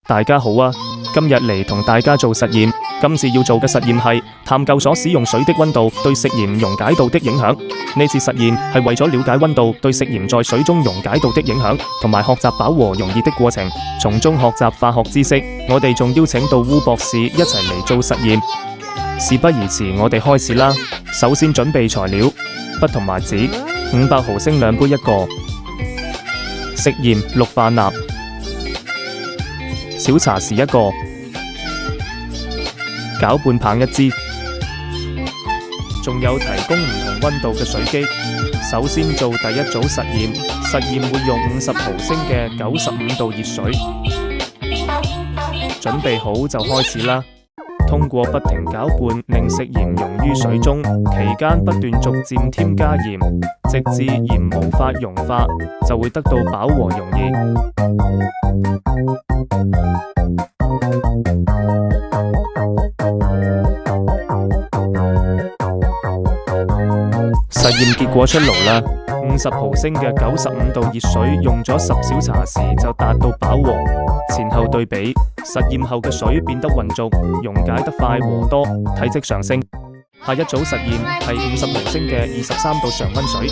大家好啊！今日嚟同大家做實驗。今次要做嘅實驗係探究所使用水的溫度對食鹽溶解度的影響。呢次實驗係為咗了解溫度對食鹽在水中溶解度的影響，同埋學習飽和溶液的過程，從中學習化學知識。我哋仲邀請到烏博士一齊嚟做實驗。事不宜遲，我哋開始啦。首先準備材料：筆同埋紙，500毫升2杯一個，食鹽氯化鈉，小茶匙一個，攪拌棒一支，仲有提供唔同溫度嘅水機。首先做第一組實驗，實驗會用50毫升嘅95度熱水。準備好就開始啦。通過不停攪拌，令食鹽溶於水中，期間不斷逐漸添加鹽，直至鹽無法溶化，就會得到飽和溶液。實驗結果出爐啦！50毫升嘅95度熱水用咗10小茶匙就達到飽和。前後對比，實驗後嘅水變得渾濁，溶解得快和多，體積上升。下一組實驗係50毫升嘅23度常溫水。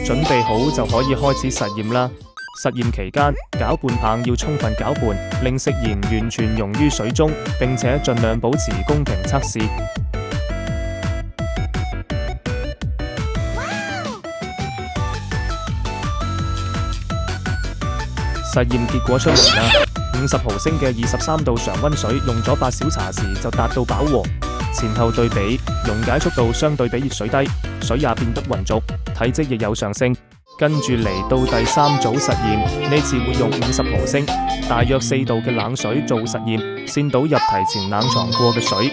準備好就可以開始實驗啦！實驗期間，攪拌棒要充分攪拌，令食鹽完全溶於水中，並且盡量保持公平測試。實驗結果出嚟啦！50毫升嘅23度常溫水用咗8小茶匙就達到飽和。前後對比，溶解速度相對比熱水低，水也變得渾濁，體積亦有上升。跟住嚟到第3組實驗，呢次會用50毫升，大約4度嘅冷水做實驗，先倒入提前冷藏過嘅水。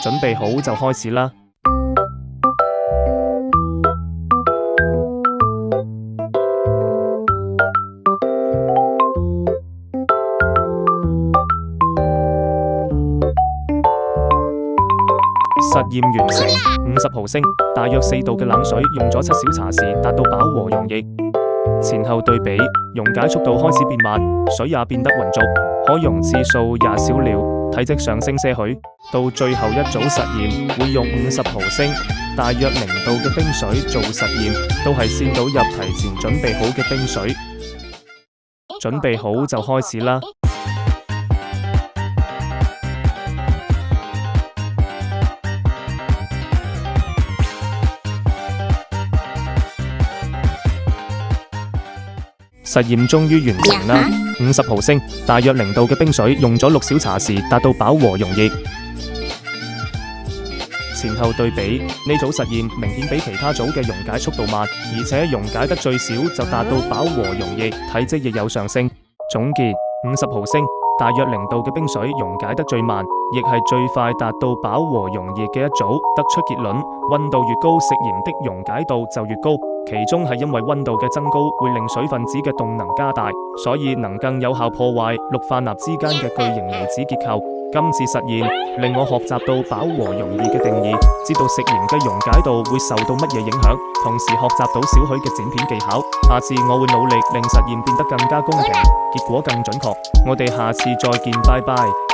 準備好就開始啦！實驗完成，50毫升，大約4度嘅冷水用咗7小茶匙達到飽和溶液。前後對比，溶解速度開始變慢，水也變得渾濁，可溶次數也少了，體積上升些許。到最後一組實驗會用50毫升，大約0度嘅冰水做實驗，都係先倒入提前準備好嘅冰水。準備好就開始啦！實驗終於完成啦！50毫升，大約0度嘅冰水用咗6小茶匙達到飽和溶液。前後對比，呢組實驗明顯比其他組嘅溶解速度慢，而且溶解得最少就達到飽和溶液，體積亦有上升。總結：50毫升，大約0度嘅冰水溶解得最慢，亦係最快達到飽和溶液嘅一組。得出結論：溫度越高，食鹽的溶解度就越高。其中係因為溫度嘅增高會令水分子嘅動能加大，所以能更有效破壞氯化鈉之間嘅巨型離子結構。今次實驗令我學習到飽和溶液嘅定義，知道食鹽嘅溶解度會受到乜嘢影響，同時學習到少許嘅剪片技巧。下次我會努力令實驗變得更加公平，結果更準確。我哋下次再見，拜拜。